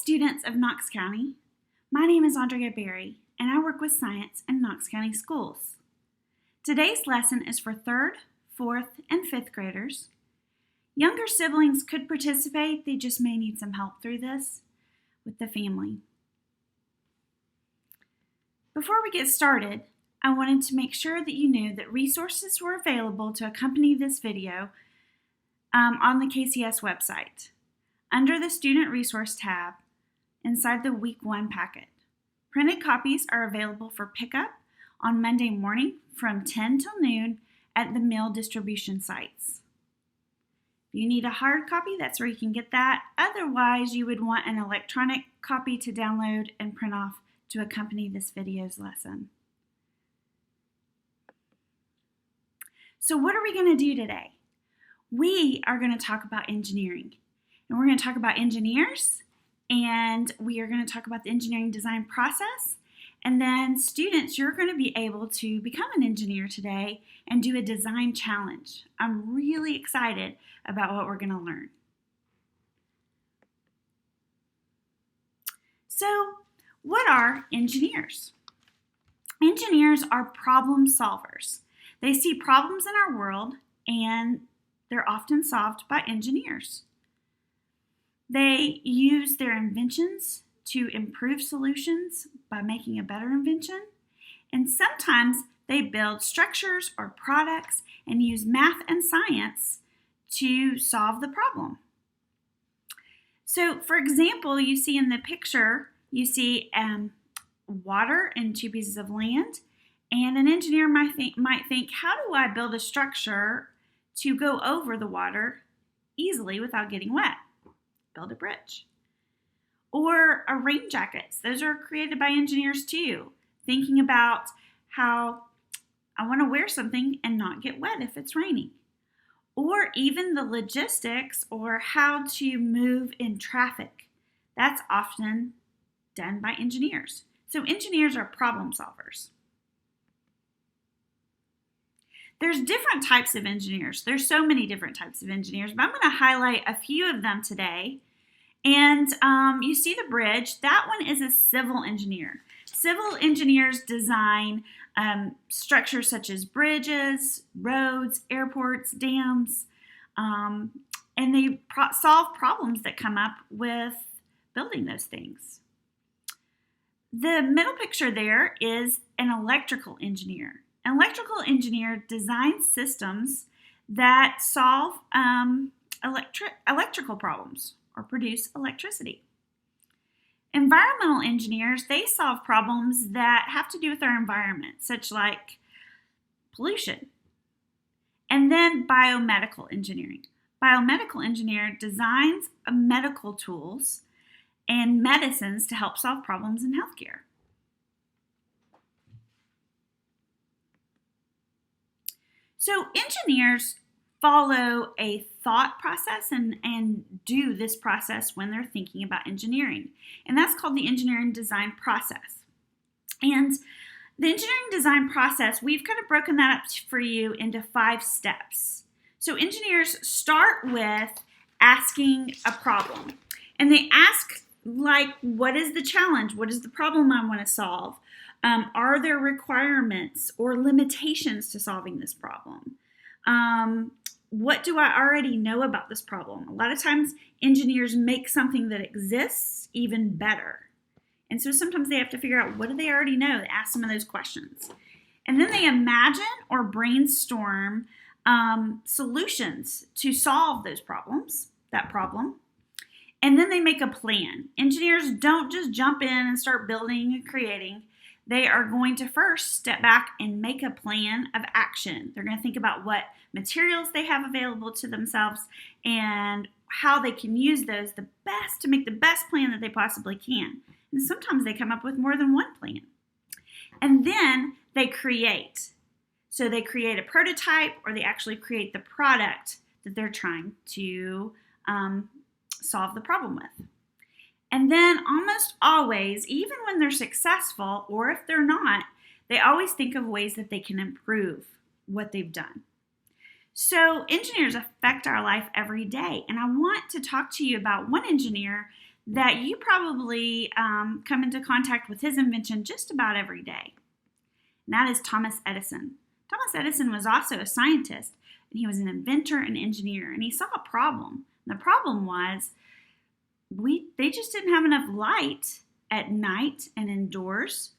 students of Knox County. My name is Andrea Berry, and I work with science in Knox County schools. Today's lesson is for 3rd, 4th, and 5th graders. Younger siblings could participate, they just may need some help through this with the family. Before we get started, I wanted to make sure that you knew that resources were available to accompany this video on the KCS website, under the Student Resource tab, inside the Week 1 packet. Printed copies are available for pickup on Monday morning from 10 till noon at the meal distribution sites. If you need a hard copy, that's where you can get that. Otherwise, you would want an electronic copy to download and print off to accompany this video's lesson. So what are we going to do today? We are going to talk about engineering. And we're going to talk about engineers, and we are going to talk about the engineering design process. And then students, you're going to be able to become an engineer today and do a design challenge. I'm really excited about what we're going to learn. So, what are engineers? Engineers are problem solvers. They see problems in our world, and they're often solved by engineers. They use their inventions to improve solutions by making a better invention. And sometimes they build structures or products and use math and science to solve the problem. So, for example, you see in the picture, you see water and two pieces of land. And an engineer might think, how do I build a structure to go over the water easily without getting wet? Build a bridge. Or rain jackets. Those are created by engineers too. Thinking about how I want to wear something and not get wet if it's raining. Or even the logistics or how to move in traffic. That's often done by engineers. So engineers are problem solvers. There's different types of engineers. There's so many different types of engineers, but I'm going to highlight a few of them today. And you see the bridge. That one is a civil engineer. Civil engineers design structures such as bridges, roads, airports, dams, and they solve problems that come up with building those things. The middle picture there is an electrical engineer. An electrical engineer designs systems that solve electrical problems or produce electricity. Environmental engineers, they solve problems that have to do with our environment, such like pollution. And then biomedical engineering. Biomedical engineer designs medical tools and medicines to help solve problems in healthcare. So engineers follow a thought process and do this process when they're thinking about engineering. And that's called the engineering design process. And the engineering design process, we've kind of broken that up for you into 5 steps. So engineers start with asking a problem. And they ask, like, what is the challenge? What is the problem I want to solve? Are there requirements or limitations to solving this problem? What do I already know about this problem? A lot of times engineers make something that exists even better. And so sometimes they have to figure out, what do they already know? They ask some of those questions. And then they imagine or brainstorm solutions to solve that problem. And then they make a plan. Engineers don't just jump in and start building and creating. They are going to first step back and make a plan of action. They're going to think about what materials they have available to themselves and how they can use those the best to make the best plan that they possibly can. And sometimes they come up with more than one plan. And then they create. So they create a prototype, or they actually create the product that they're trying to solve the problem with. And then almost always, even when they're successful, or if they're not, they always think of ways that they can improve what they've done. So engineers affect our life every day. And I want to talk to you about one engineer that you probably come into contact with his invention just about every day. And that is Thomas Edison. Thomas Edison was also a scientist, and he was an inventor and engineer, and he saw a problem. And the problem was they just didn't have enough light at night and indoors,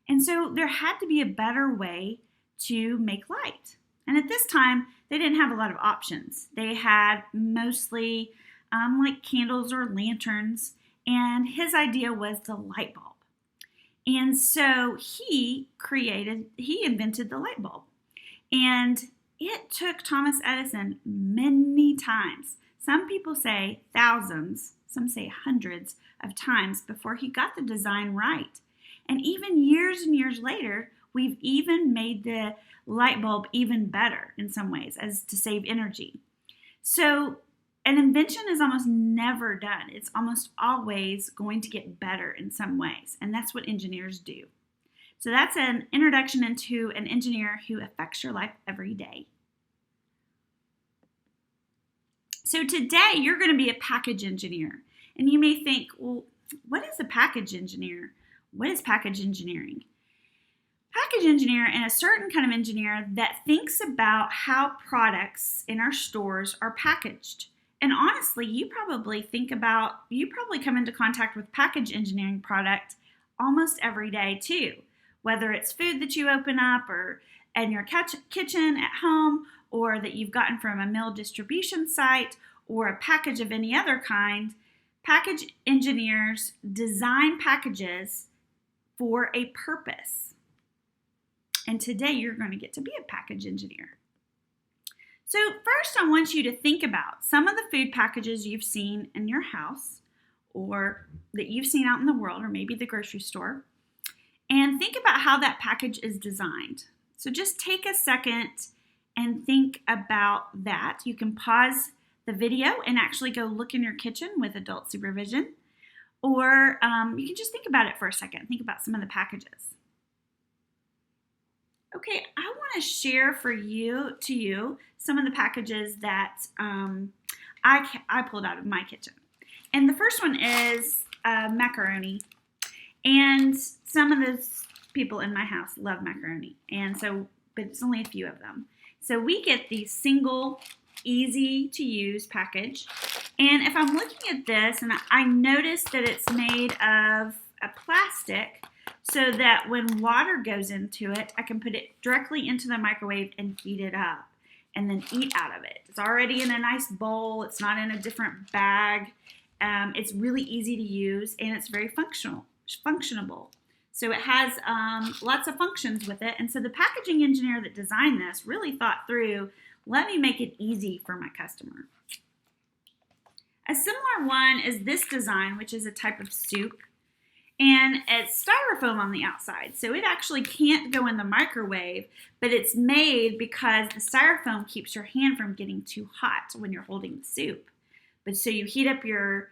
and so there had to be a better way to make light. And at this time, they didn't have a lot of options. They had mostly like candles or lanterns, and his idea was the light bulb. And so he invented the light bulb. And it took Thomas Edison many times. Some people say thousands, some say hundreds of times before he got the design right. And even years and years later, we've even made the light bulb even better in some ways as to save energy. So an invention is almost never done. It's almost always going to get better in some ways, and that's what engineers do. So that's an introduction into an engineer who affects your life every day. So today you're going to be a package engineer, and you may think, well, what is a package engineer? What is package engineering? Package engineer is a certain kind of engineer that thinks about how products in our stores are packaged. And honestly, you probably come into contact with package engineering product almost every day too. Whether it's food that you open up or in your kitchen at home, or that you've gotten from a meal distribution site, or a package of any other kind, package engineers design packages for a purpose. And today you're going to get to be a package engineer. So first I want you to think about some of the food packages you've seen in your house or that you've seen out in the world or maybe the grocery store, and think about how that package is designed. So just take a second and think about that. You can pause the video and actually go look in your kitchen with adult supervision, or you can just think about it for a second. Think about some of the packages. Okay, I want to share to you some of the packages that I pulled out of my kitchen. And the first one is macaroni. And some of the people in my house love macaroni, but it's only a few of them. So we get the single, easy to use package. And if I'm looking at this, and I notice that it's made of a plastic, so that when water goes into it, I can put it directly into the microwave and heat it up and then eat out of it. It's already in a nice bowl. It's not in a different bag. It's really easy to use, and it's very functionable. So it has lots of functions with it. And so the packaging engineer that designed this really thought through, let me make it easy for my customer. A similar one is this design, which is a type of soup. And it's styrofoam on the outside, so it actually can't go in the microwave, but it's made because the styrofoam keeps your hand from getting too hot when you're holding the soup. But so you heat up your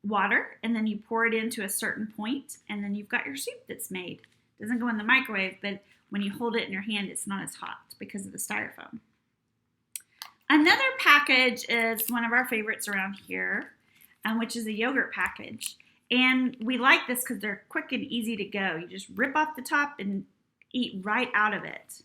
water, and then you pour it into a certain point, and then you've got your soup that's made. It doesn't go in the microwave, but when you hold it in your hand, it's not as hot because of the styrofoam. Another package is one of our favorites around here, which is a yogurt package. And we like this because they're quick and easy to go. You just rip off the top and eat right out of it.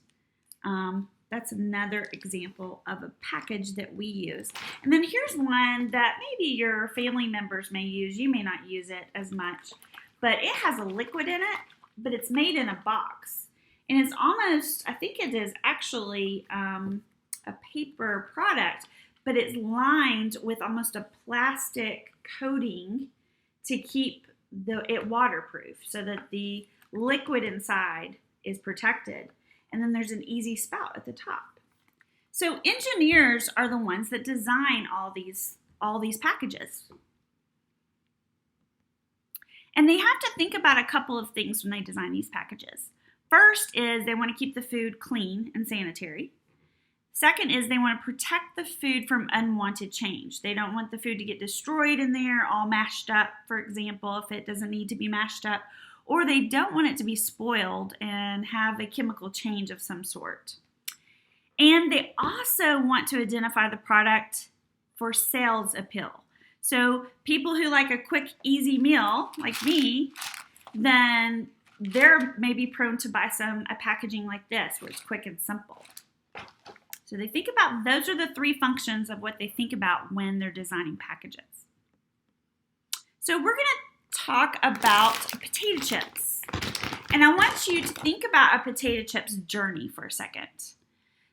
That's another example of a package that we use. And then here's one that maybe your family members may use. You may not use it as much, but it has a liquid in it, but it's made in a box. And it's almost, I think it is actually a paper product, but it's lined with almost a plastic coating to keep it waterproof so that the liquid inside is protected. And then there's an easy spout at the top. So engineers are the ones that design all these packages. And they have to think about a couple of things when they design these packages. First is they want to keep the food clean and sanitary. Second is they want to protect the food from unwanted change. They don't want the food to get destroyed in there, all mashed up, for example, if it doesn't need to be mashed up. Or they don't want it to be spoiled and have a chemical change of some sort. And they also want to identify the product for sales appeal. So people who like a quick, easy meal, like me, then they're maybe prone to buy a packaging like this, where it's quick and simple. So they think about, those are the 3 functions of what they think about when they're designing packages. So we're going to talk about potato chips. And I want you to think about a potato chips journey for a second.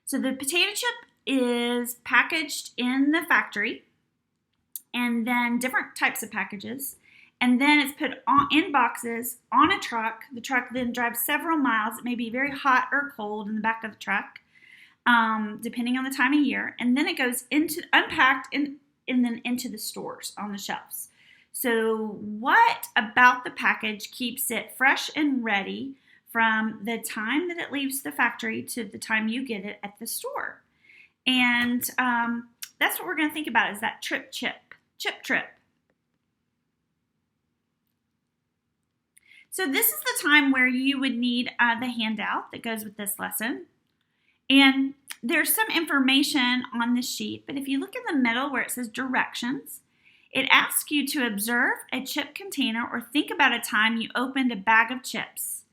So the potato chip is packaged in the factory, and then different types of packages, and then it's put in boxes on a truck. The truck then drives several miles. It may be very hot or cold in the back of the truck, depending on the time of year, and then it goes unpacked and then into the stores on the shelves. So what about the package keeps it fresh and ready from the time that it leaves the factory to the time you get it at the store? And that's what we're going to think about, is that chip trip. So this is the time where you would need the handout that goes with this lesson. And there's some information on the sheet, but if you look in the middle where it says directions, it asks you to observe a chip container or think about a time you opened a bag of chips.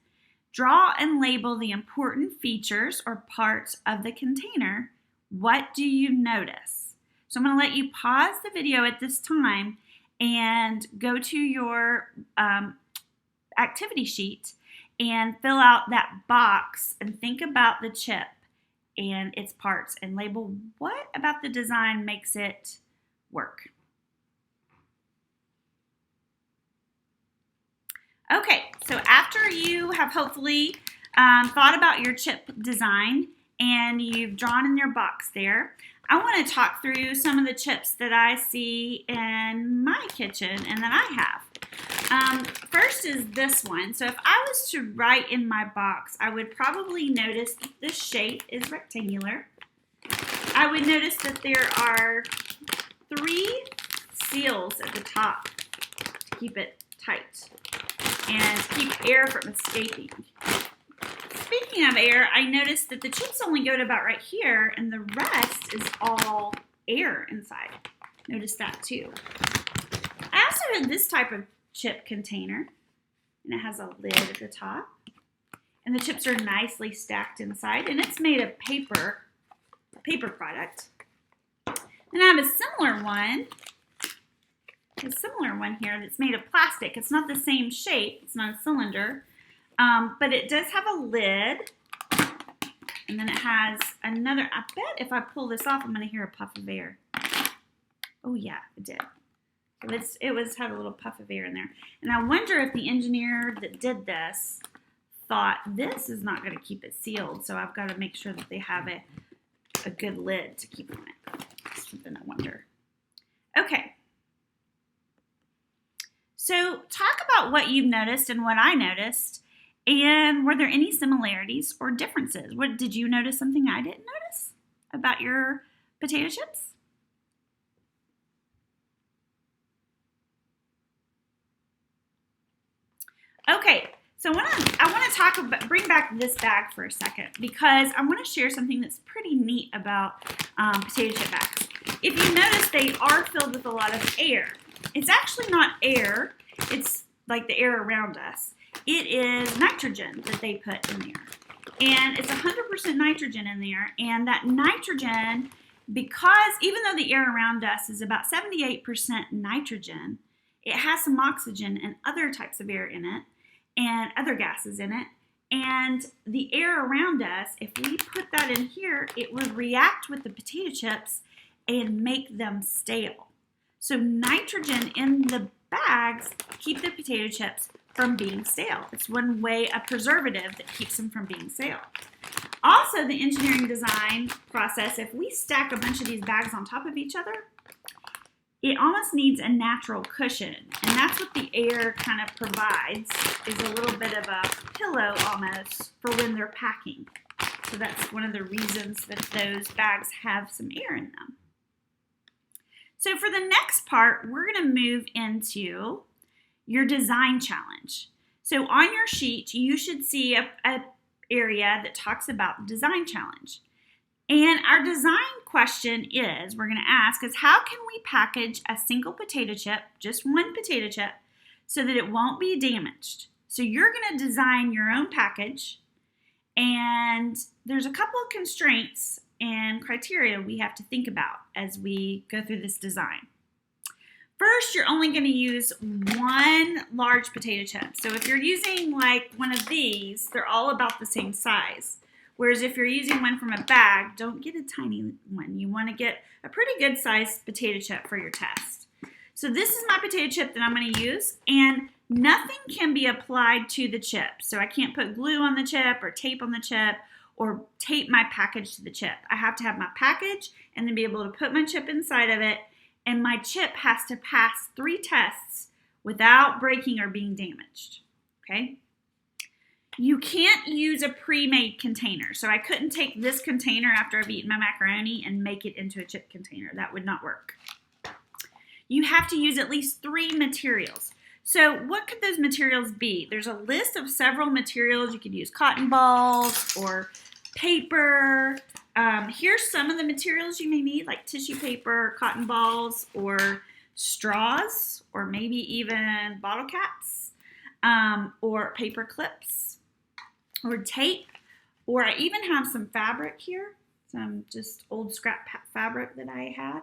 Draw and label the important features or parts of the container. What do you notice? So I'm going to let you pause the video at this time and go to your activity sheet and fill out that box and think about the chip and its parts and label what about the design makes it work. Okay, so after you have hopefully thought about your chip design and you've drawn in your box there, I want to talk through some of the chips that I see in my kitchen and that I have. First is this one. So if I was to write in my box, I would probably notice that the shape is rectangular. I would notice that there are 3 seals at the top to keep it tight and keep air from escaping. Speaking of air, I noticed that the chips only go to about right here, and the rest is all air inside. Notice that too. I also have this type of chip container, and it has a lid at the top. And the chips are nicely stacked inside, and it's made of paper, a paper product. And I have a similar one here that's made of plastic. It's not the same shape, it's not a cylinder. But it does have a lid, and then it has another, I bet if I pull this off, I'm going to hear a puff of air. Oh yeah, it did. So it had a little puff of air in there. And I wonder if the engineer that did this thought this is not going to keep it sealed, so I've got to make sure that they have a good lid to keep on it. That's something I wonder. Okay. So talk about what you've noticed and what I noticed. And were there any similarities or differences? Did you notice something I didn't notice about your potato chips? Okay, so I want to bring back this bag for a second, because I want to share something that's pretty neat about potato chip bags. If you notice, they are filled with a lot of air. It's actually not air. It's like the air around us. It is nitrogen that they put in there. And it's 100% nitrogen in there. And that nitrogen, because even though the air around us is about 78% nitrogen, it has some oxygen and other types of air in it and other gases in it. And the air around us, if we put that in here, it would react with the potato chips and make them stale. So nitrogen in the bags keep the potato chips from being stale. It's one way, a preservative that keeps them from being stale. Also, the engineering design process, if we stack a bunch of these bags on top of each other, it almost needs a natural cushion. And that's what the air kind of provides, is a little bit of a pillow almost for when they're packing. So that's one of the reasons that those bags have some air in them. So for the next part, we're going to move into your design challenge. So on your sheet, you should see a area that talks about the design challenge. And our design question is, we're going to ask is, how can we package a single potato chip, just one potato chip, so that it won't be damaged? So you're going to design your own package, and there's a couple of constraints and criteria we have to think about as we go through this design. First, you're only going to use one large potato chip. So if you're using like one of these, they're all about the same size. Whereas if you're using one from a bag, don't get a tiny one. You want to get a pretty good sized potato chip for your test. So this is my potato chip that I'm going to use, and nothing can be applied to the chip. So I can't put glue on the chip or tape on the chip or tape my package to the chip. I have to have my package and then be able to put my chip inside of it, and my chip has to pass 3 tests without breaking or being damaged, okay? You can't use a pre-made container. So I couldn't take this container after I've eaten my macaroni and make it into a chip container. That would not work. You have to use at least 3 materials. So what could those materials be? There's a list of several materials. You could use cotton balls or paper. Here's some of the materials you may need, like tissue paper, cotton balls, or straws, or maybe even bottle caps, or paper clips, or tape, or I even have some fabric here, some just old scrap fabric that I had.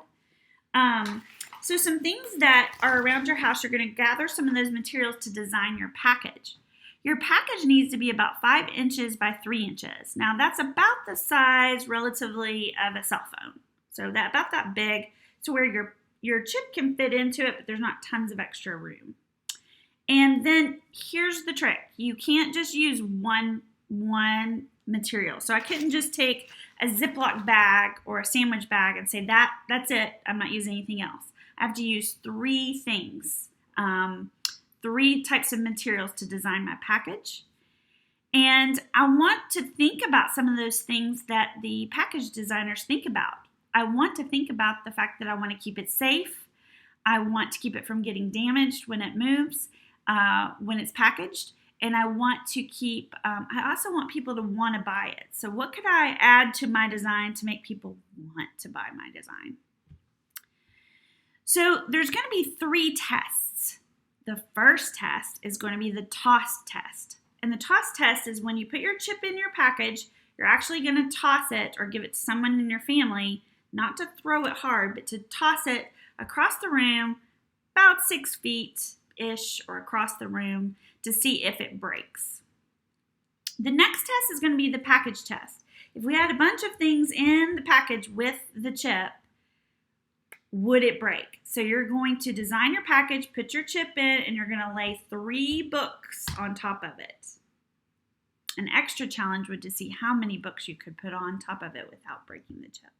So some things that are around your house, you're going to gather some of those materials to design your package. Your package needs to be about 5 inches by 3 inches. Now that's about the size relatively of a cell phone. So about that big to where your chip can fit into it, but there's not tons of extra room. And then here's the trick. You can't just use one material. So I couldn't just take a Ziploc bag or a sandwich bag and say that's it. I'm not using anything else. I have to use 3 things. 3 types of materials to design my package. And I want to think about some of those things that the package designers think about. I want to think about the fact that I want to keep it safe. I want to keep it from getting damaged when it moves, when it's packaged. And I want to keep, I also want people to want to buy it. So what could I add to my design to make people want to buy my design? So there's going to be 3 tests. The first test is going to be the toss test. And the toss test is when you put your chip in your package, you're actually going to toss it or give it to someone in your family, not to throw it hard, but to toss it across the room about 6 feet-ish or across the room to see if it breaks. The next test is going to be the package test. If we had a bunch of things in the package with the chip, would it break? So you're going to design your package, put your chip in, and you're going to lay 3 books on top of it. An extra challenge would to see how many books you could put on top of it without breaking the chip.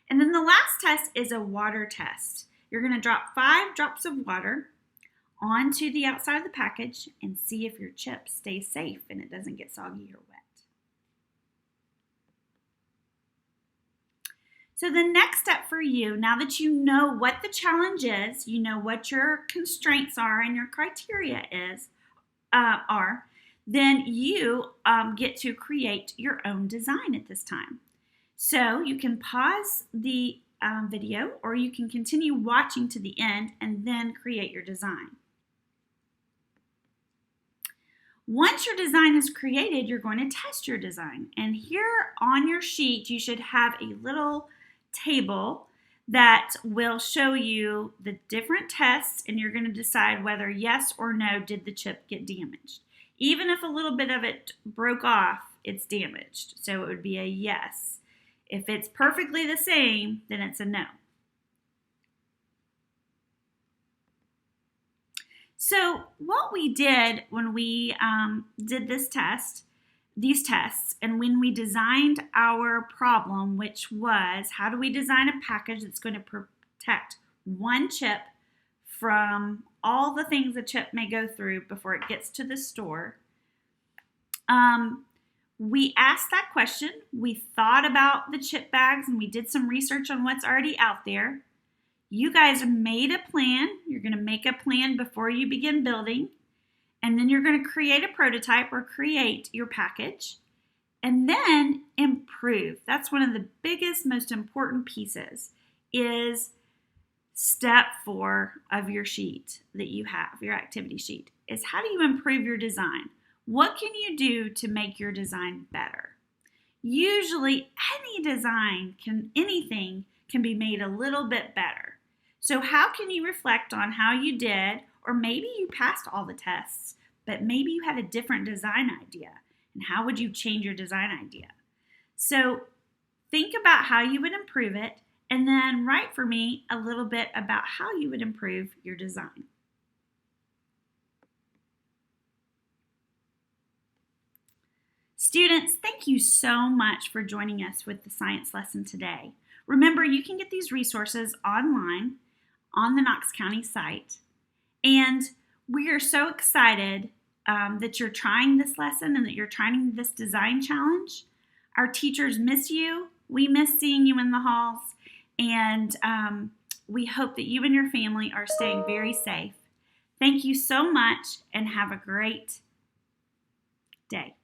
And then the last test is a water test. You're going to drop 5 drops of water onto the outside of the package and see if your chip stays safe and it doesn't get soggy or wet. So the next step for you, now that you know what the challenge is, you know what your constraints are and your criteria are, then you get to create your own design at this time. So you can pause the video, or you can continue watching to the end and then create your design. Once your design is created, you're going to test your design. And here on your sheet, you should have a little table that will show you the different tests, and you're going to decide whether yes or no did the chip get damaged. Even if a little bit of it broke off, it's damaged. So it would be a yes. If it's perfectly the same, then it's a no. So what we did when we did these tests, and when we designed our problem, which was how do we design a package that's going to protect one chip from all the things a chip may go through before it gets to the store, we asked that question. We thought about the chip bags, and we did some research on what's already out there. You guys made a plan. You're going to make a plan before you begin building, and then you're going to create a prototype or create your package. And then improve. That's one of the biggest, most important pieces is step 4 of your sheet that you have, your activity sheet, is how do you improve your design? What can you do to make your design better? Usually anything can be made a little bit better. So how can you reflect on how you did, or maybe you passed all the tests, but maybe you had a different design idea, and how would you change your design idea? So think about how you would improve it, and then write for me a little bit about how you would improve your design. Students, thank you so much for joining us with the science lesson today. Remember, you can get these resources online on the Knox County site. And we are so excited that you're trying this lesson and that you're trying this design challenge. Our teachers miss you. We miss seeing you in the halls. And we hope that you and your family are staying very safe. Thank you so much and have a great day.